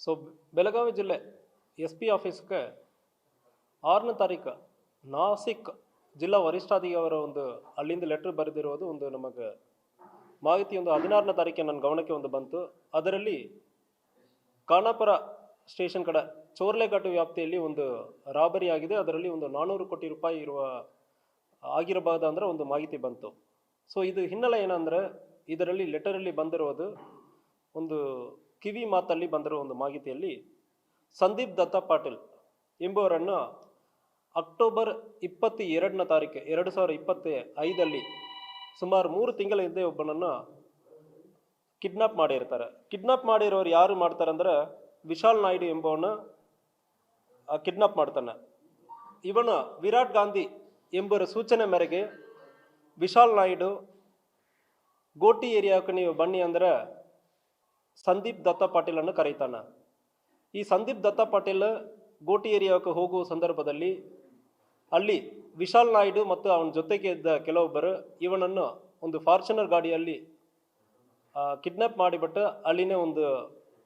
So Belagavi ಜಿಲ್ಲೆ S P ಆಫೀಸ್ಗೆ 6ನೇ ತಾರೀಕು ನಾಸಿಕ್ ಜಿಲ್ಲಾ ವರಿಷ್ಠಾಧಿಕಾರಿಯವರ ಒಂದು ಅಲ್ಲಿಂದ ಲೆಟರ್ ಬರೆದಿರೋದು ಒಂದು ನಮಗೆ ಮಾಹಿತಿ ಒಂದು 16ನೇ ತಾರೀಕಿಗೆ ನನ್ನ ಗಮನಕ್ಕೆ ಒಂದು ಬಂತು. ಅದರಲ್ಲಿ ಖಾನಾಪುರ ಸ್ಟೇಷನ್ ಕಡೆ ಚೋರ್ಲೆಘಾಟು ವ್ಯಾಪ್ತಿಯಲ್ಲಿ ಒಂದು ರಾಬರಿ ಆಗಿದೆ. ಅದರಲ್ಲಿ ಒಂದು 400 ಕೋಟಿ ರೂಪಾಯಿ ಆಗಿರಬಹುದು ಅಂದರೆ ಒಂದು ಮಾಹಿತಿ ಬಂತು. ಸೊ ಇದು ಹಿನ್ನೆಲೆ ಏನಂದರೆ ಇದರಲ್ಲಿ ಲೆಟರಲ್ಲಿ ಬಂದಿರೋದು ಒಂದು ಕಿವಿ ಮಾತಲ್ಲಿ ಬಂದಿರೋ ಒಂದು ಮಾಹಿತಿಯಲ್ಲಿ ಸಂದೀಪ್ ದತ್ತ ಪಾಟೀಲ್ ಎಂಬುವರನ್ನು ಅಕ್ಟೋಬರ್ 22ನೇ ತಾರೀಕು 2025 ಸುಮಾರು 3 ತಿಂಗಳ ಹಿಂದೆ ಒಬ್ಬನನ್ನು ಕಿಡ್ನಾಪ್ ಮಾಡಿರ್ತಾರೆ. ಕಿಡ್ನಾಪ್ ಮಾಡಿರೋರು ಯಾರು ಮಾಡ್ತಾರೆ ಅಂದರೆ ವಿಶಾಲ್ ನಾಯ್ಡು ಎಂಬವನು ಕಿಡ್ನಾಪ್ ಮಾಡ್ತಾನೆ. ಇವನು ವಿರಾಟ್ ಗಾಂಧಿ ಎಂಬುವರ ಸೂಚನೆ ಮೇರೆಗೆ ವಿಶಾಲ್ ನಾಯ್ಡು ಗೋಟಿ ಏರಿಯಾಕ್ಕೆ ನೀವು ಬನ್ನಿ ಅಂದರೆ ಸಂದೀಪ್ ದತ್ತ ಪಾಟೀಲನ್ನು ಕರೀತಾನೆ. ಈ ಸಂದೀಪ್ ದತ್ತ ಪಾಟೀಲ್ ಗೋಟಿ ಏರಿಯಾಕ್ಕೆ ಹೋಗುವ ಸಂದರ್ಭದಲ್ಲಿ ಅಲ್ಲಿ ವಿಶಾಲ್ ನಾಯ್ಡು ಮತ್ತು ಅವನ ಜೊತೆಗೆ ಇದ್ದ ಕೆಲವೊಬ್ಬರು ಇವನನ್ನು ಒಂದು ಫಾರ್ಚುನರ್ ಗಾಡಿಯಲ್ಲಿ ಕಿಡ್ನಾಪ್ ಮಾಡಿಬಿಟ್ಟು ಅಲ್ಲಿನೇ ಒಂದು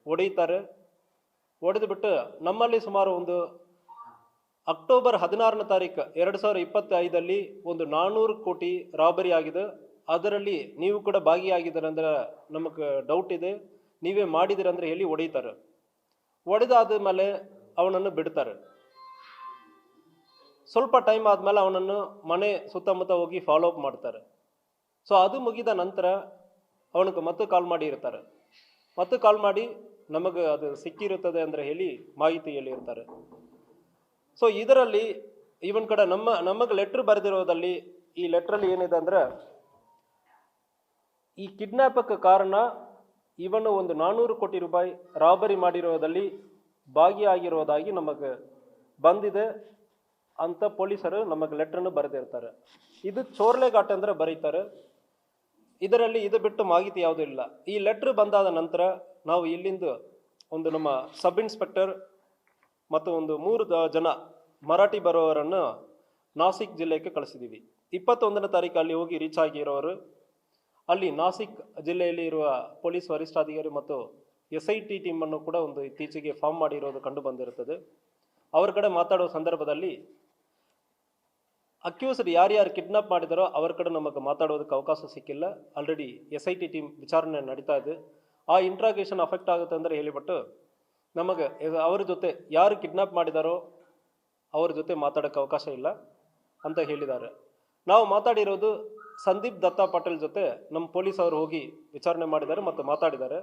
ಹೊಡೆಯುತ್ತಾರೆ. ಹೊಡೆದುಬಿಟ್ಟು ನಮ್ಮಲ್ಲಿ ಸುಮಾರು ಒಂದು ಅಕ್ಟೋಬರ್ 16ನೇ ತಾರೀಕು 2025 ಒಂದು 400 ಕೋಟಿ ರಾಬರಿ ಆಗಿದೆ. ಅದರಲ್ಲಿ ನೀವು ಕೂಡ ಭಾಗಿಯಾಗಿದ್ದಾರೆ ಅಂದರೆ ನಮಗೆ ಡೌಟ್ ಇದೆ, ನೀವೇ ಮಾಡಿದಿರ ಅಂದರೆ ಹೇಳಿ ಹೊಡೆಯುತ್ತಾರೆ. ಹೊಡೆದಾದ ಮೇಲೆ ಅವನನ್ನು ಬಿಡ್ತಾರೆ. ಸ್ವಲ್ಪ ಟೈಮ್ ಆದಮೇಲೆ ಅವನನ್ನು ಮನೆ ಸುತ್ತಮುತ್ತ ಹೋಗಿ ಫಾಲೋ ಅಪ್ ಮಾಡ್ತಾರೆ. ಸೊ ಅದು ಮುಗಿದ ನಂತರ ಅವನಿಗೆ ಮತ್ತೆ ಕಾಲ್ ಮಾಡಿ ಇರ್ತಾರೆ. ಮತ್ತೆ ಕಾಲ್ ಮಾಡಿ ನಮಗೆ ಅದು ಸಿಕ್ಕಿರುತ್ತದೆ ಅಂದರೆ ಹೇಳಿ ಮಾಹಿತಿ ಹೇಳಿರ್ತಾರೆ. ಸೊ ಇದರಲ್ಲಿ ಇವನ್ ಕಡೆ ನಮಗೆ ಲೆಟ್ರ್ ಬರೆದಿರೋದಲ್ಲಿ ಈ ಲೆಟ್ರಲ್ಲಿ ಏನಿದೆ ಅಂದರೆ ಈ ಕಿಡ್ನಾಪಕ್ಕೆ ಕಾರಣ ಇವನು ಒಂದು 400 ಕೋಟಿ ರೂಪಾಯಿ ರಾಬರಿ ಮಾಡಿರೋದಲ್ಲಿ ಭಾಗಿಯಾಗಿರೋದಾಗಿ ನಮಗೆ ಬಂದಿದೆ ಅಂತ ಪೊಲೀಸರು ನಮಗೆ ಲೆಟ್ರನ್ನು ಬರೆದಿರ್ತಾರೆ. ಇದು ಚೋರ್ಲೆಘಾಟ್ ಅಂದರೆ ಬರೀತಾರೆ. ಇದರಲ್ಲಿ ಇದು ಬಿಟ್ಟು ಮಾಹಿತಿ ಯಾವುದೂ ಇಲ್ಲ. ಈ ಲೆಟ್ರ್ ಬಂದಾದ ನಂತರ ನಾವು ಇಲ್ಲಿಂದ ಒಂದು ನಮ್ಮ ಸಬ್ ಇನ್ಸ್ಪೆಕ್ಟರ್ ಮತ್ತು ಒಂದು 3 ಜನ ಮರಾಠಿ ಬರೋವರನ್ನು ನಾಸಿಕ್ ಜಿಲ್ಲೆಗೆ ಕಳಿಸಿದ್ದೀವಿ. 21ನೇ ತಾರೀಕು ಅಲ್ಲಿ ಹೋಗಿ ರೀಚ್ ಆಗಿರೋರು ಅಲ್ಲಿ ನಾಸಿಕ್ ಜಿಲ್ಲೆಯಲ್ಲಿ ಇರುವ ಪೊಲೀಸ್ ವರಿಷ್ಠಾಧಿಕಾರಿ ಮತ್ತು SIT ಟೀಮನ್ನು ಕೂಡ ಒಂದು ಇತ್ತೀಚೆಗೆ ಫಾರ್ಮ್ ಮಾಡಿರೋದು ಕಂಡು ಬಂದಿರುತ್ತದೆ. ಅವ್ರ ಕಡೆ ಮಾತಾಡೋ ಸಂದರ್ಭದಲ್ಲಿ ಅಕ್ಯೂಸ್ಡ್ ಯಾರ್ಯಾರು ಕಿಡ್ನಾಪ್ ಮಾಡಿದಾರೋ ಅವ್ರ ಕಡೆ ನಮಗೆ ಮಾತಾಡೋದಕ್ಕೆ ಅವಕಾಶ ಸಿಕ್ಕಿಲ್ಲ. ಆಲ್ರೆಡಿ SIT ಟೀಮ್ ವಿಚಾರಣೆ ನಡೀತಾ ಇದೆ. ಆ ಇಂಟ್ರಾಗೇಷನ್ ಅಫೆಕ್ಟ್ ಆಗುತ್ತೆ ಅಂದರೆ ಹೇಳಿಬಿಟ್ಟು ನಮಗೆ ಅವ್ರ ಜೊತೆ ಯಾರು ಕಿಡ್ನಾಪ್ ಮಾಡಿದಾರೋ ಅವ್ರ ಜೊತೆ ಮಾತಾಡೋಕ್ಕೆ ಅವಕಾಶ ಇಲ್ಲ ಅಂತ ಹೇಳಿದ್ದಾರೆ. ನಾವು ಮಾತಾಡಿರೋದು ಸಂದೀಪ್ ದತ್ತ ಪಾಟೀಲ್ ಜೊತೆ ನಮ್ಮ ಪೊಲೀಸ್ ಅವರು ಹೋಗಿ ವಿಚಾರಣೆ ಮಾಡಿದ್ದಾರೆ ಮತ್ತು ಮಾತಾಡಿದ್ದಾರೆ.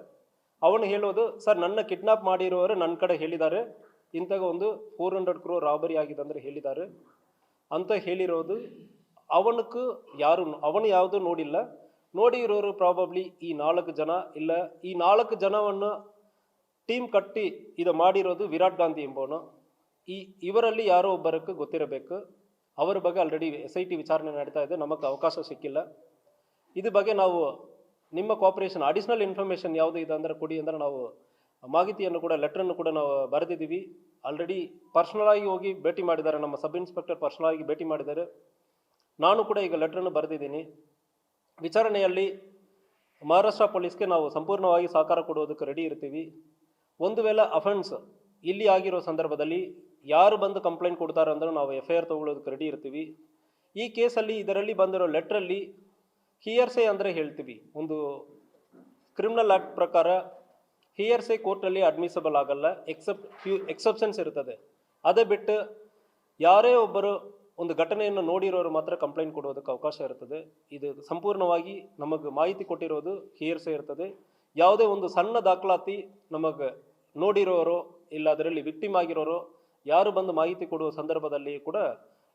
ಅವನು ಹೇಳೋದು, ಸರ್ ನನ್ನ ಕಿಡ್ನಾಪ್ ಮಾಡಿರೋರು ನನ್ನ ಕಡೆ ಹೇಳಿದ್ದಾರೆ, ಇಂಥಾಗ ಒಂದು 400 crore ರಾಬರಿ ಆಗಿದೆ ಅಂದರೆ ಹೇಳಿದ್ದಾರೆ ಅಂತ ಹೇಳಿರೋದು. ಅವನು ಯಾವುದೂ ನೋಡಿಲ್ಲ. ನೋಡಿರೋರು ಪ್ರಾಬಬ್ಲಿ ಈ 4 ಜನ ಇಲ್ಲ. ಈ 4 ಜನವನ್ನು ಟೀಮ್ ಕಟ್ಟಿ ಇದು ಮಾಡಿರೋದು ವಿರಾಟ್ ಗಾಂಧಿ ಎಂಬವನು. ಇವರಲ್ಲಿ ಯಾರೋ ಒಬ್ಬರಕ್ಕೆ ಗೊತ್ತಿರಬೇಕು. ಅವರ ಬಗ್ಗೆ ಆಲ್ರೆಡಿ SIT ವಿಚಾರಣೆ ನಡೀತಾ ಇದೆ, ನಮಗೆ ಅವಕಾಶ ಸಿಕ್ಕಿಲ್ಲ. ಇದ್ರ ಬಗ್ಗೆ ನಾವು ನಿಮ್ಮ ಕೋಆಪರೇಷನ್ ಅಡಿಷ್ನಲ್ ಇನ್ಫಾರ್ಮೇಷನ್ ಯಾವುದು ಇದೆ ಅಂದರೆ ಕೊಡಿ ಅಂದರೆ ನಾವು ಮಾಹಿತಿಯನ್ನು ಕೂಡ ಲೆಟ್ರನ್ನು ಕೂಡ ನಾವು ಬರೆದಿದ್ದೀವಿ. ಆಲ್ರೆಡಿ ಪರ್ಸ್ನಲ್ ಆಗಿ ಹೋಗಿ ಭೇಟಿ ಮಾಡಿದ್ದಾರೆ, ನಮ್ಮ ಸಬ್ ಇನ್ಸ್ಪೆಕ್ಟರ್ ಪರ್ಸ್ನಲ್ ಆಗಿ ಭೇಟಿ ಮಾಡಿದ್ದಾರೆ. ನಾನು ಕೂಡ ಈಗ ಲೆಟ್ರನ್ನು ಬರೆದಿದ್ದೀನಿ. ವಿಚಾರಣೆಯಲ್ಲಿ ಮಹಾರಾಷ್ಟ್ರ ಪೊಲೀಸ್ಗೆ ನಾವು ಸಂಪೂರ್ಣವಾಗಿ ಸಹಕಾರ ಕೊಡೋದಕ್ಕೆ ರೆಡಿ ಇರ್ತೀವಿ. ಒಂದು ವೇಳೆ ಅಫೆನ್ಸ್ ಇಲ್ಲಿ ಆಗಿರೋ ಸಂದರ್ಭದಲ್ಲಿ ಯಾರು ಬಂದು ಕಂಪ್ಲೇಂಟ್ ಕೊಡ್ತಾರೆ ಅಂದ್ರೆ ನಾವು FIR ತಗೊಳ್ಳೋದಕ್ಕೆ ರೆಡಿ ಇರ್ತೀವಿ. ಈ ಕೇಸಲ್ಲಿ ಇದರಲ್ಲಿ ಬಂದಿರೋ ಲೆಟ್ರಲ್ಲಿ ಹಿಯರ್ಸೆ ಅಂದರೆ ಹೇಳ್ತೀವಿ, ಒಂದು ಕ್ರಿಮಿನಲ್ ಆ್ಯಕ್ಟ್ ಪ್ರಕಾರ ಹಿಯರ್ಸೆ ಕೋರ್ಟಲ್ಲಿ ಅಡ್ಮಿಸಬಲ್ ಆಗಲ್ಲ, ಫ್ಯೂ ಎಕ್ಸೆಪ್ಷನ್ಸ್ ಇರ್ತದೆ. ಅದೇ ಬಿಟ್ಟು ಯಾರೇ ಒಬ್ಬರು ಒಂದು ಘಟನೆಯನ್ನು ನೋಡಿರೋರು ಮಾತ್ರ ಕಂಪ್ಲೇಂಟ್ ಕೊಡೋದಕ್ಕೆ ಅವಕಾಶ ಇರ್ತದೆ. ಇದು ಸಂಪೂರ್ಣವಾಗಿ ನಮಗೆ ಮಾಹಿತಿ ಕೊಟ್ಟಿರೋದು ಹಿಯರ್ಸೆ ಇರ್ತದೆ. ಯಾವುದೇ ಒಂದು ಸಣ್ಣ ದಾಖಲಾತಿ ನಮಗೆ ನೋಡಿರೋರು ಇಲ್ಲ ಅದರಲ್ಲಿ ವಿಕ್ಟಿಮ್ ಆಗಿರೋರು ಯಾರು ಬಂದು ಮಾಹಿತಿ ಕೊಡುವ ಸಂದರ್ಭದಲ್ಲಿ ಕೂಡ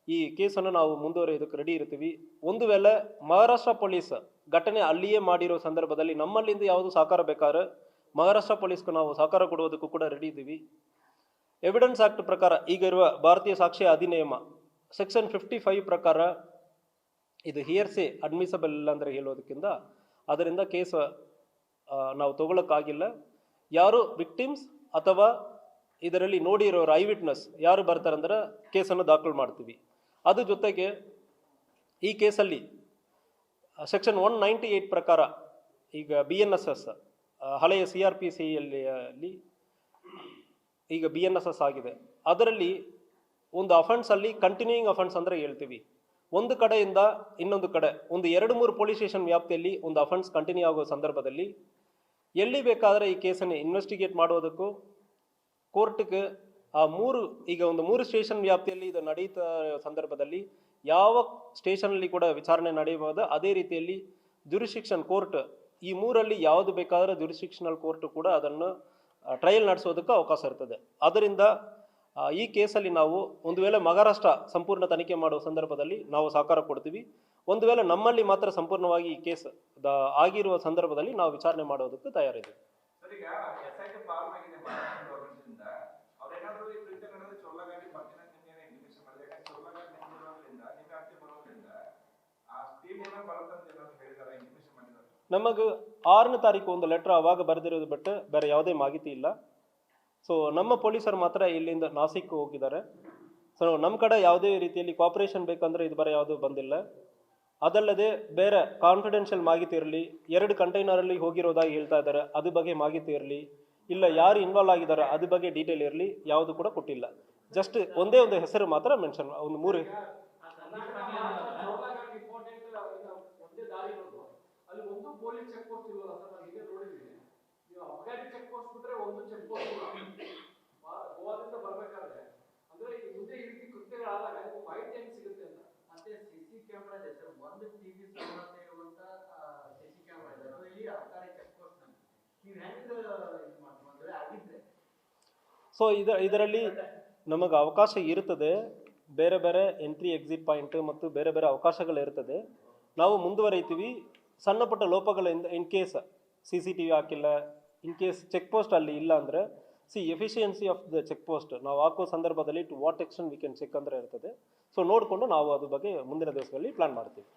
ಈ ಕೇಸನ್ನು ನಾವು ಮುಂದುವರಿಯೋದಕ್ಕೆ ರೆಡಿ ಇರ್ತೀವಿ. ಒಂದು ವೇಳೆ ಮಹಾರಾಷ್ಟ್ರ ಪೊಲೀಸ್ ಘಟನೆ ಅಲ್ಲಿಯೇ ಮಾಡಿರೋ ಸಂದರ್ಭದಲ್ಲಿ ನಮ್ಮಲ್ಲಿಂದ ಯಾವುದು ಸಹಕಾರ ಬೇಕಾದ್ರೆ ಮಹಾರಾಷ್ಟ್ರ ಪೊಲೀಸ್ಗೆ ನಾವು ಸಹಕಾರ ಕೊಡುವುದಕ್ಕೂ ಕೂಡ ರೆಡಿ ಇದ್ದೀವಿ. ಎವಿಡೆನ್ಸ್ ಆ್ಯಕ್ಟ್ ಪ್ರಕಾರ ಈಗ ಇರುವ ಭಾರತೀಯ ಸಾಕ್ಷ್ಯ ಅಧಿನಿಯಮ ಸೆಕ್ಷನ್ 55 ಪ್ರಕಾರ ಇದು ಹಿಯರ್ಸೆ ಅಡ್ಮಿಸಬಲ್ ಇಲ್ಲ ಅಂದರೆ ಹೇಳೋದಕ್ಕಿಂತ ಅದರಿಂದ ಕೇಸ್ ನಾವು ತಗೊಳ್ಳೋಕ್ಕಾಗಿಲ್ಲ. ಯಾರು ವಿಕ್ಟಿಮ್ಸ್ ಅಥವಾ ಇದರಲ್ಲಿ ನೋಡಿರೋರು ಐ ವಿಟ್ನೆಸ್ ಯಾರು ಬರ್ತಾರೆ ಅಂದ್ರೆ ಕೇಸನ್ನು ದಾಖಲು ಮಾಡ್ತೀವಿ. ಅದ್ರ ಜೊತೆಗೆ ಈ ಕೇಸಲ್ಲಿ ಸೆಕ್ಷನ್ 198 ಪ್ರಕಾರ ಈಗ BNSS ಹಳೆಯ CRPC ಯಲ್ಲಿ ಈಗ BNSS ಆಗಿದೆ, ಅದರಲ್ಲಿ ಒಂದು ಅಫೆನ್ಸಲ್ಲಿ ಕಂಟಿನ್ಯೂಯಿಂಗ್ ಅಫೆನ್ಸ್ ಅಂದರೆ ಹೇಳ್ತೀವಿ. ಒಂದು ಕಡೆಯಿಂದ ಇನ್ನೊಂದು ಕಡೆ ಒಂದು 2-3 ಪೊಲೀಸ್ ಸ್ಟೇಷನ್ ವ್ಯಾಪ್ತಿಯಲ್ಲಿ ಒಂದು ಅಫೆನ್ಸ್ ಕಂಟಿನ್ಯೂ ಆಗೋ ಸಂದರ್ಭದಲ್ಲಿ ಎಲ್ಲಿ ಬೇಕಾದರೆ ಈ ಕೇಸನ್ನು ಇನ್ವೆಸ್ಟಿಗೇಟ್ ಮಾಡೋದಕ್ಕೂ ಕೋರ್ಟ್ಗೆ ಈಗ ಒಂದು 3 ಸ್ಟೇಷನ್ ವ್ಯಾಪ್ತಿಯಲ್ಲಿ ಇದು ನಡೀತಾ ಸಂದರ್ಭದಲ್ಲಿ ಯಾವ ಸ್ಟೇಷನಲ್ಲಿ ಕೂಡ ವಿಚಾರಣೆ ನಡೆಯಬಹುದು. ಅದೇ ರೀತಿಯಲ್ಲಿ ಜ್ಯುರಿಸ್ಡಿಕ್ಷನ್ ಕೋರ್ಟ್ ಈ 3ರಲ್ಲಿ ಯಾವುದು ಬೇಕಾದರೆ ಜ್ಯುರಿಸ್ಡಿಕ್ಷನಲ್ ಕೋರ್ಟ್ ಕೂಡ ಅದನ್ನು ಟ್ರಯಲ್ ನಡೆಸೋದಕ್ಕೆ ಅವಕಾಶ ಇರ್ತದೆ. ಅದರಿಂದ ಈ ಕೇಸಲ್ಲಿ ನಾವು ಒಂದು ವೇಳೆ ಮಹಾರಾಷ್ಟ್ರ ಸಂಪೂರ್ಣ ತನಿಖೆ ಮಾಡುವ ಸಂದರ್ಭದಲ್ಲಿ ನಾವು ಸಹಕಾರ ಕೊಡ್ತೀವಿ. ಒಂದು ವೇಳೆ ನಮ್ಮಲ್ಲಿ ಮಾತ್ರ ಸಂಪೂರ್ಣವಾಗಿ ಈ ಕೇಸ್ ಆಗಿರುವ ಸಂದರ್ಭದಲ್ಲಿ ನಾವು ವಿಚಾರಣೆ ಮಾಡೋದಕ್ಕೆ ತಯಾರಿದ್ದೀವಿ. ನಮಗೆ 6ನೇ ತಾರೀಕು ಒಂದು ಲೆಟರ್ ಆವಾಗ ಬರೆದಿರೋದು ಬಿಟ್ಟು ಬೇರೆ ಯಾವುದೇ ಮಾಹಿತಿ ಇಲ್ಲ. ಸೊ ನಮ್ಮ ಪೊಲೀಸರು ಮಾತ್ರ ಇಲ್ಲಿಂದ ನಾಸಿಕ್ ಹೋಗಿದ್ದಾರೆ. ಸೊ ನಮ್ಮ ಕಡೆ ಯಾವುದೇ ರೀತಿಯಲ್ಲಿ ಕೋಆಪರೇಷನ್ ಬೇಕಂದರೆ ಇದು ಬರ ಯಾವುದೂ ಬಂದಿಲ್ಲ. ಅದಲ್ಲದೆ ಬೇರೆ ಕಾನ್ಫಿಡೆನ್ಷಿಯಲ್ ಮಾಹಿತಿ ಇರಲಿ, 2 ಕಂಟೈನರಲ್ಲಿ ಹೋಗಿರೋದಾಗಿ ಹೇಳ್ತಾ ಇದ್ದಾರೆ, ಅದ್ರ ಬಗ್ಗೆ ಮಾಹಿತಿ ಇರಲಿ, ಇಲ್ಲ ಯಾರು ಇನ್ವಾಲ್ವ್ ಆಗಿದ್ದಾರೆ ಅದ್ರ ಬಗ್ಗೆ ಡೀಟೇಲ್ ಇರಲಿ, ಯಾವುದು ಕೂಡ ಕೊಟ್ಟಿಲ್ಲ. ಜಸ್ಟ್ ಒಂದೇ ಒಂದು ಹೆಸರು ಮಾತ್ರ ಮೆನ್ಷನ್, ಒಂದು 3 ಪೊಲೀಸ್ ಚೆಕ್ ಪೋಸ್ಟ್ ಇಲ್ವಲ್ಲ ಸರ್, ನಾನು ಇದೇ ನೋಡಿದ್ದೀನಿ. ನೀವು ಅಬಗಾರಿ ಚೆಕ್ ಪೋಸ್ಟ್ ಬಿಟ್ರೆ ಒಂದು ಚೆಕ್ ಪೋಸ್ಟ್ ಇಲ್ಲ. ಗೋವಾದಿಂದ ಬರ್ಬೇಕಾದ್ರೆ ಅಂದ್ರೆ ಈ ಮುಂದೆ ಈ ರೀತಿ ಕೃತ್ಯಗಳಾದಾಗ ನಿಮ್ಗೆ ಮಾಹಿತಿ ಹೆಂಗ್ ಸಿಗುತ್ತೆ ಅಂತ. ಮತ್ತೆ CC ಕ್ಯಾಮೆರಾ ಇದೆ ಸರ್, ಒಂದು TV ಸಮೇತ ಇರುವಂತ CC ಕ್ಯಾಮೆರಾ ಇದೆ. ಅದು ಇಲ್ಲಿ ಅಬಕಾರಿ ಚೆಕ್ ಪೋಸ್ಟ್ ನಲ್ಲಿ ನೀವು ಹೆಂಗ್ ಇದು ಮಾಡ್ಕೊಂಡ್ರೆ ಆಗಿದ್ರೆ. ಸೊ ಇದರಲ್ಲಿ ನಮಗೆ ಅವಕಾಶ ಇರುತ್ತದೆ, ಬೇರೆ ಬೇರೆ ಎಂಟ್ರಿ ಎಕ್ಸಿಟ್ ಪಾಯಿಂಟ್ ಮತ್ತು ಬೇರೆ ಬೇರೆ ಅವಕಾಶಗಳಿರ್ತದೆ. ನಾವು ಮುಂದುವರಿತೀವಿ. ಸಣ್ಣ ಪುಟ್ಟ ಲೋಪಗಳಿಂದ ಇನ್ ಕೇಸ್ CCTV ಹಾಕಿಲ್ಲ, ಇನ್ ಕೇಸ್ ಚೆಕ್ ಪೋಸ್ಟ್ ಅಲ್ಲಿ ಇಲ್ಲ ಅಂದರೆ efficiency of the check post ನಾವು ಹಾಕೋ ಸಂದರ್ಭದಲ್ಲಿ to what extent we can check ಅಂದರೆ ಇರ್ತದೆ. ಸೊ ನೋಡಿಕೊಂಡು ನಾವು ಅದ್ರ ಬಗ್ಗೆ ಮುಂದಿನ ದಿವಸಗಳಲ್ಲಿ ಪ್ಲಾನ್ ಮಾಡ್ತೀವಿ.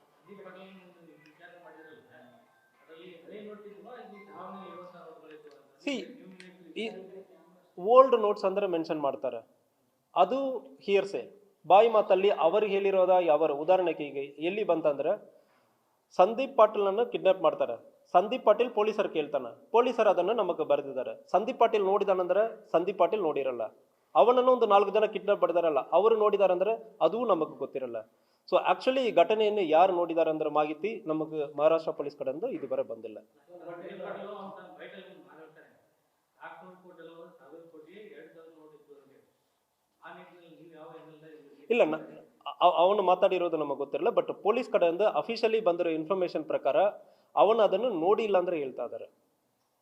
ಈ ಓಲ್ಡ್ ನೋಟ್ಸ್ ಅಂದರೆ ಮೆನ್ಷನ್ ಮಾಡ್ತಾರೆ, ಅದು ಹಿಯರ್ಸೆ ಬಾಯಿ ಮಾತಲ್ಲಿ ಅವರು ಹೇಳಿರೋದಾಗಿ ಅವರು ಉದಾಹರಣೆಗೆ ಈಗ ಎಲ್ಲಿ ಬಂತಂದ್ರೆ ಸಂದೀಪ್ ಪಾಟೀಲ್ನನ್ನು ಕಿಡ್ನಾಪ್ ಮಾಡ್ತಾರೆ. ಸಂದೀಪ್ ಪಾಟೀಲ್ ಪೊಲೀಸರು ಕೇಳ್ತಾನೆ, ಪೊಲೀಸರು ಅದನ್ನು ನಮಗೆ ಬರೆದಿದ್ದಾರೆ. ಸಂದೀಪ್ ಪಾಟೀಲ್ ನೋಡಿದಾನಂದ್ರೆ ಸಂದೀಪ್ ಪಾಟೀಲ್ ನೋಡಿರಲ್ಲ, ಅವನನ್ನು ಒಂದು 4 ಜನ ಕಿಡ್ನಾಪ್ ಮಾಡಿದಾರಲ್ಲ ಅವರು ನೋಡಿದಾರೆ ಅಂದರೆ ಅದೂ ನಮಗೆ ಗೊತ್ತಿರಲ್ಲ. ಸೊ ಆ್ಯಕ್ಚುಲಿ ಈ ಘಟನೆಯನ್ನು ಯಾರು ನೋಡಿದ್ದಾರೆ ಅಂದ್ರೆ ಮಾಹಿತಿ ನಮಗೆ ಮಹಾರಾಷ್ಟ್ರ ಪೊಲೀಸ್ ಕಡೆಯಿಂದ ಇದುವರೆ ಬಂದಿಲ್ಲ. ಇಲ್ಲ, ಅವನು ಮಾತಾಡಿರೋದು ನಮಗೆ ಗೊತ್ತಿರಲ್ಲ. ಬಟ್ ಪೊಲೀಸ್ ಕಡೆಯಿಂದ ಅಫಿಷಿಯಲಿ ಬಂದಿರೋ ಇನ್ಫಾರ್ಮೇಶನ್ ಪ್ರಕಾರ ಅವನು ಅದನ್ನು ನೋಡಿಲ್ಲ ಅಂದ್ರೆ ಹೇಳ್ತಾ ಇದ್ದಾರೆ.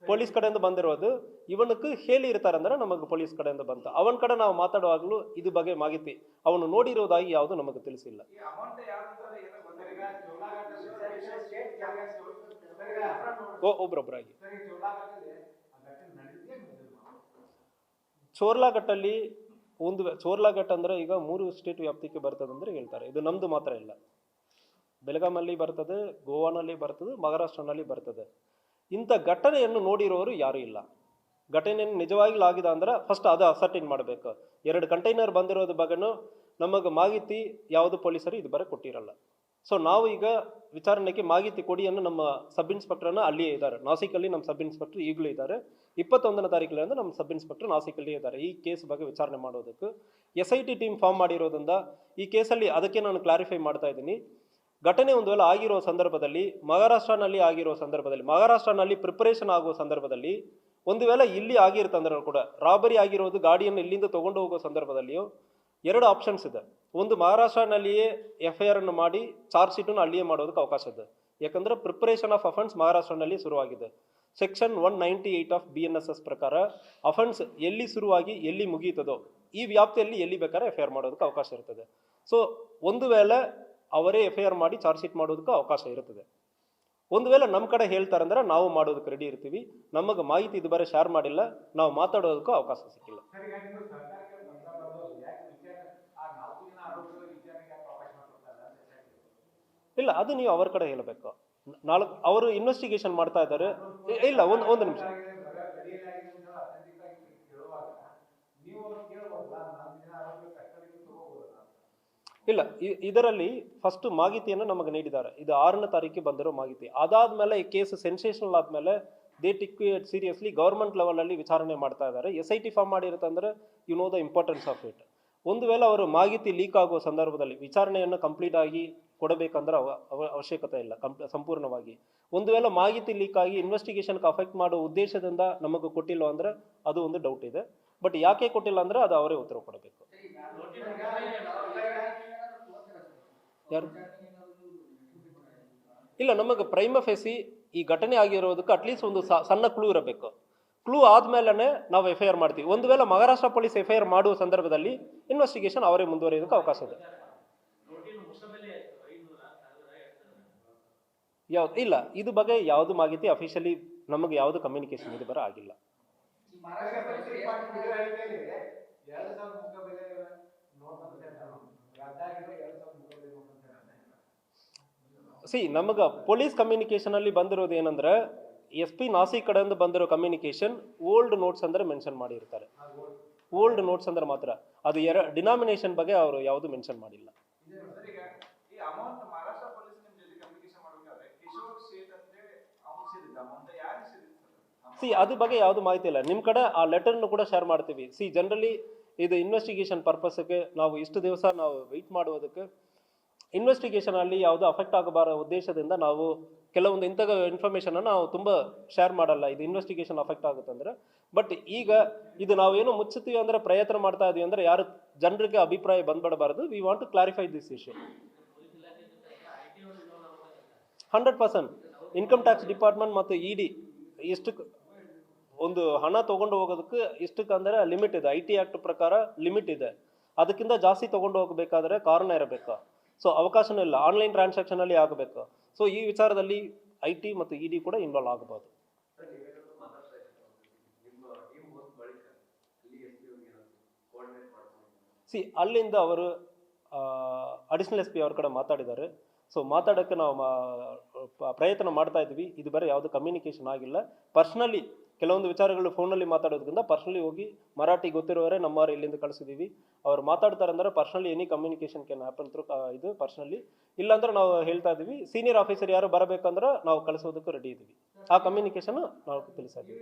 ಪೊಲೀಸ್ ಕಡೆಯಿಂದ ಬಂದಿರೋದು ಇವನಕ್ಕೆ ಹೇಳಿ ಇರ್ತಾರಂದ್ರೆ ನಮಗೆ ಪೊಲೀಸ್ ಕಡೆಯಿಂದ ಬಂತ. ಅವನ ಕಡೆ ನಾವು ಮಾತಾಡುವಾಗಲೂ ಇದು ಬಗ್ಗೆ ಮಾಹಿತಿ ಅವನು ನೋಡಿರೋದಾಗಿ ಯಾವುದು ನಮಗೆ ತಿಳಿಸಿಲ್ಲ. ಒಬ್ರೊಬ್ಬರಾಗಿ ಚೋರ್ಲಾಘಟ್ಟಲ್ಲಿ ಚೋರ್ಲಾಘಟ್ಟ ಅಂದರೆ ಈಗ 3 ಸ್ಟೇಟ್ ವ್ಯಾಪ್ತಿಗೆ ಬರ್ತದೆ ಅಂದರೆ ಹೇಳ್ತಾರೆ. ಇದು ನಮ್ಮದು ಮಾತ್ರ ಇಲ್ಲ, ಬೆಳಗಾಮಲ್ಲಿ ಬರ್ತದೆ, ಗೋವಾನಲ್ಲಿ ಬರ್ತದೆ, ಮಹಾರಾಷ್ಟ್ರನಲ್ಲಿ ಬರ್ತದೆ. ಇಂಥ ಘಟನೆಯನ್ನು ನೋಡಿರೋರು ಯಾರೂ ಇಲ್ಲ. ಘಟನೆಯನ್ನು ನಿಜವಾಗ್ಲೂ ಆಗಿದೆ ಅಂದ್ರೆ ಫಸ್ಟ್ ಅದು ಅಸರ್ಟೈನ್ ಮಾಡಬೇಕು. 2 ಕಂಟೈನರ್ ಬಂದಿರೋದ್ರ ಬಗ್ಗೆನೂ ನಮಗೆ ಮಾಹಿತಿ ಯಾವುದು ಪೊಲೀಸರು ಇದು ಬರ ಕೊಟ್ಟಿರಲ್ಲ. ಸೊ ನಾವು ಈಗ ವಿಚಾರಣೆಗೆ ಮಾಹಿತಿ ಕೊಡಿಯನ್ನು ನಮ್ಮ ಸಬ್ ಇನ್ಸ್ಪೆಕ್ಟರ್ನ ಅಲ್ಲಿಯೇ ಇದ್ದಾರೆ, ನಾಸಿಕಲ್ಲಿ ನಮ್ಮ ಸಬ್ ಇನ್ಸ್ಪೆಕ್ಟರ್ ಈಗಲೂ ಇದ್ದಾರೆ. 21ನೇ ತಾರೀಕಿನಿಂದ ನಮ್ಮ ಸಬ್ ಇನ್ಸ್ಪೆಕ್ಟರ್ ನಾಸಿಕಲ್ಲಿ ಇದ್ದಾರೆ ಈ ಕೇಸ್ ಬಗ್ಗೆ ವಿಚಾರಣೆ ಮಾಡೋದಕ್ಕೆ. SIT ಟೀಮ್ ಫಾರ್ಮ್ ಮಾಡಿರೋದ್ರಿಂದ ಈ ಕೇಸಲ್ಲಿ ಅದಕ್ಕೆ ನಾನು ಕ್ಲಾರಿಫೈ ಮಾಡ್ತಾ ಇದ್ದೀನಿ. ಘಟನೆ ಒಂದು ವೇಳೆ ಆಗಿರೋ ಸಂದರ್ಭದಲ್ಲಿ ಮಹಾರಾಷ್ಟ್ರನಲ್ಲಿ ಆಗಿರೋ ಸಂದರ್ಭದಲ್ಲಿ, ಮಹಾರಾಷ್ಟ್ರನಲ್ಲಿ ಪ್ರಿಪರೇಷನ್ ಆಗುವ ಸಂದರ್ಭದಲ್ಲಿ, ಒಂದು ವೇಳೆ ಇಲ್ಲಿ ಆಗಿರ್ತಂದ್ರೆ ಕೂಡ ರಾಬರಿ ಆಗಿರೋದು ಗಾಡಿಯನ್ನು ಇಲ್ಲಿಂದ ತೊಗೊಂಡು ಹೋಗೋ ಸಂದರ್ಭದಲ್ಲಿಯೂ 2 ಆಪ್ಷನ್ಸ್ ಇದೆ. ಒಂದು ಮಹಾರಾಷ್ಟ್ರನಲ್ಲಿಯೇ FIR ಅನ್ನು ಮಾಡಿ ಚಾರ್ಜ್ ಶೀಟನ್ನು ಅಲ್ಲಿಯೇ ಮಾಡೋದಕ್ಕೆ ಅವಕಾಶ ಇದೆ. ಯಾಕಂದರೆ ಪ್ರಿಪರೇಷನ್ ಆಫ್ ಅಫೆನ್ಸ್ ಮಹಾರಾಷ್ಟ್ರನಲ್ಲಿ ಶುರುವಾಗಿದೆ. ಸೆಕ್ಷನ್ 198 ಆಫ್ BNSS ಪ್ರಕಾರ ಅಫೆನ್ಸ್ ಎಲ್ಲಿ ಶುರುವಾಗಿ ಎಲ್ಲಿ ಮುಗಿಯುತ್ತದೋ ಈ ವ್ಯಾಪ್ತಿಯಲ್ಲಿ ಎಲ್ಲಿ ಬೇಕಾದ್ರೆ FIR ಮಾಡೋದಕ್ಕೆ ಅವಕಾಶ ಇರ್ತದೆ. ಸೊ ಒಂದು ವೇಳೆ ಅವರೇ FIR ಮಾಡಿ ಚಾರ್ಜ್ ಶೀಟ್ ಮಾಡೋದಕ್ಕೆ ಅವಕಾಶ ಇರುತ್ತದೆ. ಒಂದು ವೇಳೆ ನಮ್ಮ ಕಡೆ ಹೇಳ್ತಾರಂದ್ರೆ ನಾವು ಮಾಡೋದಕ್ಕೆ ರೆಡಿ ಇರ್ತೀವಿ. ನಮಗೆ ಮಾಹಿತಿ ಇದು ಬರೀ ಶೇರ್ ಮಾಡಿಲ್ಲ, ನಾವು ಮಾತಾಡೋದಕ್ಕೂ ಅವಕಾಶ ಸಿಕ್ಕಿಲ್ಲ. ಇಲ್ಲ, ಅದು ನೀವು ಅವ್ರ ಕಡೆ ಹೇಳಬೇಕು. ಅವರು ಇನ್ವೆಸ್ಟಿಗೇಷನ್ ಮಾಡ್ತಾ ಇದ್ದಾರೆ. ಇಲ್ಲ, ಒಂದು ನಿಮಿಷ. ಇಲ್ಲ, ಇದರಲ್ಲಿ ಫಸ್ಟ್ ಮಾಹಿತಿಯನ್ನು ನಮಗೆ ನೀಡಿದ್ದಾರೆ. ಇದು 6ನೇ ತಾರೀಕಿಗೆ ಬಂದಿರೋ ಮಾಹಿತಿ. ಅದಾದ್ಮೇಲೆ ಈ ಕೇಸ್ ಸೆನ್ಸೇಷನಲ್ ಆದ್ಮೇಲೆ they take it seriously. Government ಲೆವೆಲಲ್ಲಿ ವಿಚಾರಣೆ ಮಾಡ್ತಾ ಇದ್ದಾರೆ. SIT ಫಾರ್ಮ್ ಮಾಡಿರುತ್ತಂದ್ರೆ you know the importance of it. ಒಂದು ವೇಳೆ ಅವರು ಮಾಹಿತಿ ಲೀಕ್ ಆಗುವ ಸಂದರ್ಭದಲ್ಲಿ ವಿಚಾರಣೆಯನ್ನು ಕಂಪ್ಲೀಟ್ ಆಗಿ ಕೊಡಬೇಕಂದ್ರೆ ಅವಶ್ಯಕತೆ ಇಲ್ಲ ಸಂಪೂರ್ಣವಾಗಿ. ಒಂದು ವೇಳೆ ಮಾಹಿತಿ ಲೀಕ್ ಆಗಿ ಇನ್ವೆಸ್ಟಿಗೇಷನ್ಗೆ ಅಫೆಕ್ಟ್ ಮಾಡೋ ಉದ್ದೇಶದಿಂದ ನಮಗೆ ಕೊಟ್ಟಿಲ್ಲ ಅಂದರೆ ಅದು ಒಂದು ಡೌಟ್ ಇದೆ. ಬಟ್ ಯಾಕೆ ಕೊಟ್ಟಿಲ್ಲ ಅಂದರೆ ಅದು ಅವರೇ ಉತ್ತರ ಕೊಡಬೇಕು. ಯಾರು ಇಲ್ಲ, ನಮಗೆ ಪ್ರೈಮ ಫೇಸಿ ಈ ಘಟನೆ ಆಗಿರೋದಕ್ಕೆ ಅಟ್ಲೀಸ್ಟ್ ಒಂದು ಸಣ್ಣ ಕ್ಲೂ ಇರಬೇಕು. ಕ್ಲೂ ಆದ್ಮೇಲೆ ನಾವು FIR ಮಾಡ್ತೀವಿ. ಒಂದು ವೇಳೆ ಮಹಾರಾಷ್ಟ್ರ ಪೊಲೀಸ್ FIR ಮಾಡುವ ಸಂದರ್ಭದಲ್ಲಿ ಇನ್ವೆಸ್ಟಿಗೇಷನ್ ಅವರೇ ಮುಂದುವರಿಯೋದಕ್ಕೆ ಅವಕಾಶ ಇದೆ. ಯಾವ್ದು ಇಲ್ಲ, ಇದು ಬಗ್ಗೆ ಯಾವುದು ಮಾಹಿತಿ ಅಫಿಷಿಯಲಿ ನಮಗೆ ಯಾವುದು ಕಮ್ಯುನಿಕೇಶನ್ ಇದು ಬರ ಆಗಿಲ್ಲ. ನಮಗೆ ಪೊಲೀಸ್ ಕಮ್ಯುನಿಕೇಶನ್ ಅಲ್ಲಿ ಬಂದಿರೋದು ಏನಂದ್ರೆ SP ನಾಸಿಕ್ ಕಡೆಯಿಂದ ಬಂದಿರೋ ಕಮ್ಯುನಿಕೇಶನ್ ಓಲ್ಡ್ ನೋಟ್ಸ್ ಅಂದ್ರೆ ಮೆನ್ಷನ್ ಮಾಡಿರ್ತಾರೆ. ಓಲ್ಡ್ ನೋಟ್ಸ್ ಅಂದ್ರೆ ಮಾತ್ರ, ಅದು ಡಿನಾಮಿನೇಷನ್ ಬಗ್ಗೆ ಅವರು ಯಾವುದು ಮೆನ್ಷನ್ ಮಾಡಿಲ್ಲ. ಅದು ಬಗ್ಗೆ ಯಾವುದು ಮಾಹಿತಿ ಇಲ್ಲ. ನಿಮ್ಮ ಕಡೆ ಆ ಲೆಟರ್ನು ಕೂಡ ಶೇರ್ ಮಾಡ್ತೀವಿ. ಜನರಲಿ ಇದು ಇನ್ವೆಸ್ಟಿಗೇಷನ್ ಪರ್ಪಸ್ಗೆ ನಾವು ಇಷ್ಟು ದಿವಸ ನಾವು ವೆಯ್ಟ್ ಮಾಡುವುದಕ್ಕೆ ಇನ್ವೆಸ್ಟಿಗೇಷನ್ ಅಲ್ಲಿ ಯಾವುದು ಅಫೆಕ್ಟ್ ಆಗಬಾರ ಉದ್ದೇಶದಿಂದ ನಾವು ಕೆಲವೊಂದು ಇಂಥ ಇನ್ಫಾರ್ಮೇಶನ್ ನಾವು ತುಂಬ ಶೇರ್ ಮಾಡಲ್ಲ, ಇದು ಇನ್ವೆಸ್ಟಿಗೇಷನ್ ಅಫೆಕ್ಟ್ ಆಗುತ್ತೆ ಅಂದ್ರೆ. ಬಟ್ ಈಗ ಇದು ನಾವೇನು ಮುಚ್ಚುತ್ತೀವಿ ಅಂದ್ರೆ ಪ್ರಯತ್ನ ಮಾಡ್ತಾ ಇದೀವಿ ಅಂದ್ರೆ ಯಾರು ಜನರಿಗೆ ಅಭಿಪ್ರಾಯ ಬಂದ್ಬಿಡಬಾರದು. We want to clarify this issue. 100% income tax department ಮತ್ತು ED ಇಷ್ಟಕ್ಕೆ ಒಂದು ಹಣ ತಗೊಂಡು ಹೋಗೋದಕ್ಕೆ ಇಷ್ಟಕ್ಕೆ ಅಂದರೆ ಲಿಮಿಟ್ ಇದೆ. IT ಆಕ್ಟ್ ಪ್ರಕಾರ ಲಿಮಿಟ್ ಇದೆ. ಅದಕ್ಕಿಂತ ಜಾಸ್ತಿ ತಗೊಂಡು ಹೋಗಬೇಕಾದ್ರೆ ಕಾರಣ ಇರಬೇಕು. ಸೊ ಅವಕಾಶನೂ ಇಲ್ಲ, ಆನ್ಲೈನ್ ಟ್ರಾನ್ಸಾಕ್ಷನ್ ಅಲ್ಲಿ ಆಗಬೇಕು. ಸೊ ಈ ವಿಚಾರದಲ್ಲಿ IT ಮತ್ತು ED ಕೂಡ ಇನ್ವಾಲ್ವ್ ಆಗಬಹುದು. ಅಲ್ಲಿಂದ ಅವರು ಅಡಿಷನಲ್ SP ಅವ್ರ ಕಡೆ ಮಾತಾಡಿದ್ದಾರೆ. ಸೊ ಮಾತಾಡೋಕ್ಕೆ ನಾವು ಪ್ರಯತ್ನ ಮಾಡ್ತಾ ಇದ್ವಿ. ಇದು ಬೇರೆ ಯಾವುದು ಕಮ್ಯುನಿಕೇಶನ್ ಆಗಿಲ್ಲ. ಪರ್ಸ್ನಲಿ ಕೆಲವೊಂದು ವಿಚಾರಗಳು ಫೋನಲ್ಲಿ ಮಾತಾಡೋದ್ರಿಂದ ಪರ್ಸ್ನಲಿ ಹೋಗಿ ಮರಾಠಿ ಗೊತ್ತಿರೋವರೇ ನಮ್ಮವ್ರು ಇಲ್ಲಿಂದ ಕಳಿಸಿದ್ದೀವಿ. ಅವ್ರು ಮಾತಾಡ್ತಾರೆ ಅಂದ್ರೆ personally any communication can happen through ಇದು ಪರ್ಸ್ನಲಿ. ಇಲ್ಲಾಂದ್ರೆ ನಾವು ಹೇಳ್ತಾ ಇದ್ದೀವಿ ಸೀನಿಯರ್ ಆಫೀಸರ್ ಯಾರು ಬರಬೇಕಂದ್ರೆ ನಾವು ಕಳಿಸೋದಕ್ಕೂ ರೆಡಿ ಇದ್ದೀವಿ. ಆ ಕಮ್ಯುನಿಕೇಶನ್ ನಾವು ತಿಳಿಸಿದ್ದೀವಿ.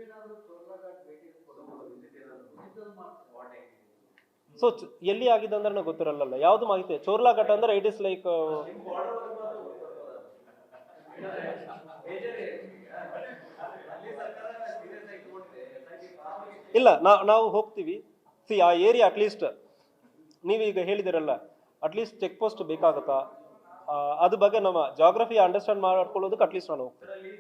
ಸೊ ಎಲ್ಲಿ ಆಗಿದೆ ಅಂದ್ರೆ ನಾವು ಗೊತ್ತಿರಲ್ಲ, ಯಾವ್ದು ಮಾಹಿತಿ. ಚೋರ್ಲಾಘಾಟ್ ಅಂದ್ರೆ ಇಟ್ ಇಸ್ ಲೈಕ್ ಇಲ್ಲ, ನಾವು ಹೋಗ್ತೀವಿ. ಆ ಏರಿಯಾ ಅಟ್ಲೀಸ್ಟ್ ನೀವೀಗ ಹೇಳಿದಿರಲ್ಲ, ಅಟ್ಲೀಸ್ಟ್ ಚೆಕ್ ಪೋಸ್ಟ್ ಬೇಕಾಗತ್ತಾ, ಅದ್ರ ಬಗ್ಗೆ ನಮ್ಮ ಜಾಗ್ರಫಿ ಅಂಡರ್ಸ್ಟ್ಯಾಂಡ್ ಮಾಡ್ಕೊಳ್ಳೋದಕ್ಕೆ ಅಟ್ಲೀಸ್ಟ್ ನಾನು ಹೋಗ್ತೀನಿ.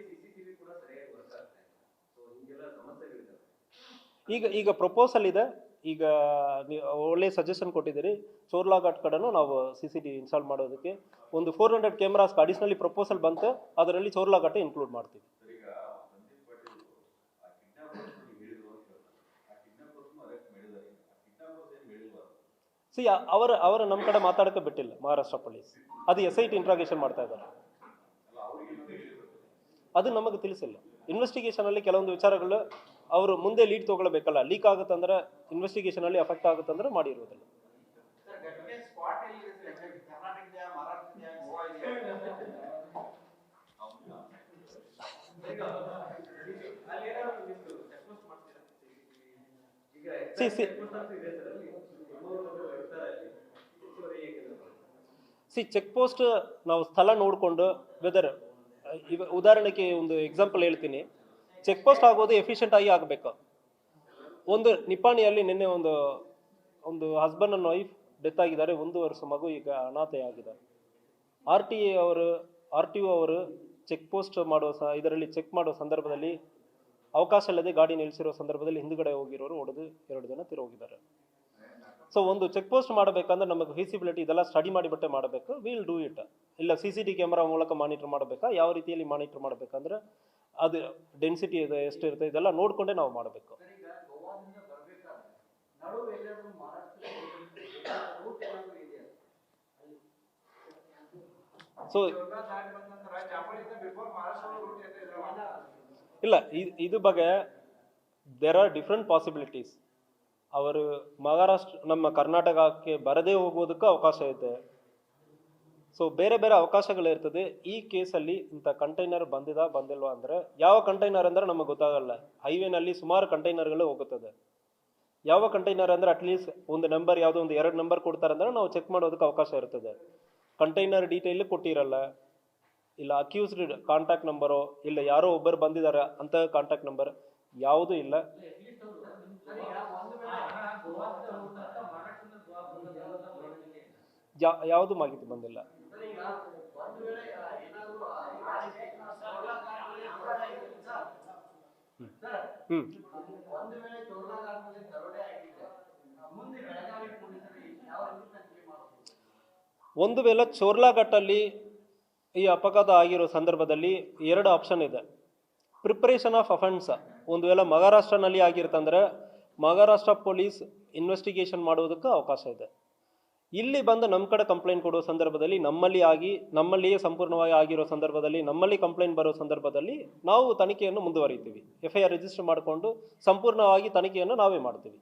ಈಗ ಪ್ರಪೋಸಲ್ ಇದೆ. ಈಗ ಒಳ್ಳೆ ಸಜೆಷನ್ ಕೊಟ್ಟಿದ್ದೀರಿ. ಚೋರ್ಲಾಘಾಟ್ ಕಡೆನೂ ನಾವು CCTV ಇನ್ಸ್ಟಾಲ್ ಮಾಡೋದಕ್ಕೆ ಒಂದು 400 ಕ್ಯಾಮ್ರಾಸ್ ಅಡಿಷನಲಿ ಪ್ರಪೋಸಲ್ ಬಂತು. ಅದರಲ್ಲಿ ಚೋರ್ಲಾಘಾಟ್ ಇನ್ಕ್ಲೂಡ್ ಮಾಡ್ತೀವಿ. ಅವರ ನಮ್ಮ ಕಡೆ ಮಾತಾಡೋಕೆ ಬಿಟ್ಟಿಲ್ಲ ಮಹಾರಾಷ್ಟ್ರ ಪೊಲೀಸ್. ಅದು SIT ಇಂಟ್ರಾಗೇಷನ್ ಮಾಡ್ತಾ ಇದ್ದಾರೆ. ಅದು ನಮಗೆ ತಿಳಿಸಿಲ್ಲ. ಇನ್ವೆಸ್ಟಿಗೇಷನ್ ಅಲ್ಲಿ ಕೆಲವೊಂದು ವಿಚಾರಗಳು ಅವರು ಮುಂದೆ ಲೀಡ್ ತಗೊಳ್ಬೇಕಲ್ಲ. ಲೀಕ್ ಆಗುತ್ತಂದ್ರೆ ಇನ್ವೆಸ್ಟಿಗೇಷನ್ ಅಲ್ಲಿ ಅಫೆಕ್ಟ್ ಆಗುತ್ತಂದ್ರೆ ಮಾಡಿರುವುದಿಲ್ಲ. ಚೆಕ್ ಪೋಸ್ಟ್ ನಾವು ಸ್ಥಳ ನೋಡಿಕೊಂಡು ವೆದರ್ ಉದಾಹರಣೆಗೆ ಒಂದು ಎಕ್ಸಾಂಪಲ್ ಹೇಳ್ತೀನಿ. ಚೆಕ್ ಪೋಸ್ಟ್ ಆಗೋದು ಎಫಿಷಿಯೆಂಟ್ ಆಗಿ ಆಗಬೇಕು. ಒಂದು ನಿಪ್ಪಾಣಿಯಲ್ಲಿ ನಿನ್ನೆ ಒಂದು ಹಸ್ಬೆಂಡ್ ಅಂಡ್ ವೈಫ್ ಡೆತ್ ಆಗಿದ್ದಾರೆ. 1 ವರ್ಷ ಮಗು ಈಗ ಅನಾಥೆ ಆಗಿದ್ದಾರೆ. RTO ಅವರು ಚೆಕ್ ಪೋಸ್ಟ್ ಮಾಡುವ ಇದರಲ್ಲಿ ಚೆಕ್ ಮಾಡುವ ಸಂದರ್ಭದಲ್ಲಿ ಅವಕಾಶ ಇಲ್ಲದೆ ಗಾಡಿ ನಿಲ್ಲಿಸಿರೋ ಸಂದರ್ಭದಲ್ಲಿ ಹಿಂದುಗಡೆ ಹೋಗಿರೋರು ಹೊಡೆದು 2 ಜನ ತಿರೋಗಿದ್ದಾರೆ. ಸೊ ಒಂದು ಚೆಕ್ ಪೋಸ್ಟ್ ಮಾಡಬೇಕಂದ್ರೆ ನಮಗೆ ಫೀಸಿಬಿಲಿಟಿ ಇದೆಲ್ಲ ಸ್ಟಡಿ ಮಾಡಿಬಿಟ್ಟೆ ಮಾಡಬೇಕು. Will do it. ಇಲ್ಲ CCTV ಕ್ಯಾಮ್ರಾ ಮೂಲಕ ಮಾನಿಟರ್ ಮಾಡಬೇಕಾ, ಯಾವ ರೀತಿಯಲ್ಲಿ ಮಾನಿಟರ್ ಮಾಡಬೇಕಂದ್ರೆ ಅದು ಡೆನ್ಸಿಟಿ ಇದೆ ಎಷ್ಟಿರುತ್ತೆ ಇದೆಲ್ಲ ನೋಡಿಕೊಂಡೇ ನಾವು ಮಾಡಬೇಕು. ಸೊ ಇಲ್ಲ, ಇದು ಬಗ್ಗೆ ದೇರ್ ಆರ್ ಡಿಫ್ರೆಂಟ್ ಪಾಸಿಬಿಲಿಟೀಸ್. ಅವರು ಮಹಾರಾಷ್ಟ್ರ ನಮ್ಮ ಕರ್ನಾಟಕಕ್ಕೆ ಬರದೇ ಹೋಗೋದಕ್ಕೂ ಅವಕಾಶ ಇದೆ. ಸೊ ಬೇರೆ ಬೇರೆ ಅವಕಾಶಗಳಿರ್ತದೆ. ಈ ಕೇಸಲ್ಲಿ ಇಂಥ ಕಂಟೈನರ್ ಬಂದಿಲ್ವಾ ಅಂದರೆ, ಯಾವ ಕಂಟೈನರ್ ಅಂದರೆ ನಮಗೆ ಗೊತ್ತಾಗಲ್ಲ. ಹೈವೇನಲ್ಲಿ ಸುಮಾರು ಕಂಟೈನರ್ಗಳು ಹೋಗುತ್ತದೆ. ಯಾವ ಕಂಟೈನರ್ ಅಂದರೆ ಅಟ್ಲೀಸ್ಟ್ ಒಂದು ನಂಬರ್, ಯಾವುದೋ ಒಂದು 2 ನಂಬರ್ ಕೊಡ್ತಾರೆ ಅಂದರೆ ನಾವು ಚೆಕ್ ಮಾಡೋದಕ್ಕೆ ಅವಕಾಶ ಇರ್ತದೆ. ಕಂಟೈನರ್ ಡೀಟೇಲ್ ಕೊಟ್ಟಿರಲ್ಲ, ಇಲ್ಲ ಅಕ್ಯೂಸ್ಡ್ ಕಾಂಟ್ಯಾಕ್ಟ್ ನಂಬರು, ಇಲ್ಲ ಯಾರೋ ಒಬ್ಬರು ಬಂದಿದ್ದಾರೆ ಅಂತ ಕಾಂಟ್ಯಾಕ್ಟ್ ನಂಬರ್ ಯಾವುದೂ ಇಲ್ಲ. ಯಾವುದು ಮಾಹಿತಿ ಬಂದಿಲ್ಲ. ಒಂದು ವೇಳೆ ಚೋರ್ಲಾಘಟ್ಟಲ್ಲಿ ಈ ಅಪಘಾತ ಆಗಿರೋ ಸಂದರ್ಭದಲ್ಲಿ 2 ಆಪ್ಷನ್ ಇದೆ. ಪ್ರಿಪರೇಷನ್ ಆಫ್ ಅಫೆನ್ಸ್ ಒಂದು ವೇಳೆ ಮಹಾರಾಷ್ಟ್ರನಲ್ಲಿ ಆಗಿರ್ತಂದ್ರೆ ಮಹಾರಾಷ್ಟ್ರ ಪೊಲೀಸ್ ಇನ್ವೆಸ್ಟಿಗೇಷನ್ ಮಾಡೋದಕ್ಕೆ ಅವಕಾಶ ಇದೆ. ಇಲ್ಲಿ ಬಂದು ನಮ್ಮ ಕಡೆ ಕಂಪ್ಲೇಂಟ್ ಕೊಡೋ ಸಂದರ್ಭದಲ್ಲಿ ನಮ್ಮಲ್ಲಿಯೇ ಸಂಪೂರ್ಣವಾಗಿ ಆಗಿರೋ ಸಂದರ್ಭದಲ್ಲಿ, ನಮ್ಮಲ್ಲಿ ಕಂಪ್ಲೇಂಟ್ ಬರೋ ಸಂದರ್ಭದಲ್ಲಿ ನಾವು ತನಿಖೆಯನ್ನು ಮುಂದುವರಿತೀವಿ. FIR ರಿಜಿಸ್ಟರ್ ಮಾಡಿಕೊಂಡು ಸಂಪೂರ್ಣವಾಗಿ ತನಿಖೆಯನ್ನು ನಾವೇ ಮಾಡ್ತೀವಿ.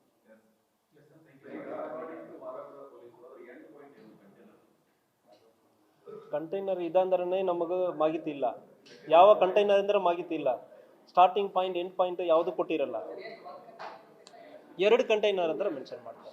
ಕಂಟೈನರ್ ಇದಂದ್ರೆ ನಮಗೆ ಮಾಹಿತಿ ಇಲ್ಲ. ಯಾವ ಕಂಟೈನರ್ ಅಂದ್ರೆ ಮಾಹಿತಿ ಇಲ್ಲ. ಸ್ಟಾರ್ಟಿಂಗ್ ಪಾಯಿಂಟ್ ಎಂಡ್ ಪಾಯಿಂಟ್ ಯಾವುದು ಕೊಟ್ಟಿರಲ್ಲ. 2 ಕಂಟೈನರ್ ಅಂದ್ರೆ ಮೆನ್ಷನ್ ಮಾಡ್ತಾರೆ.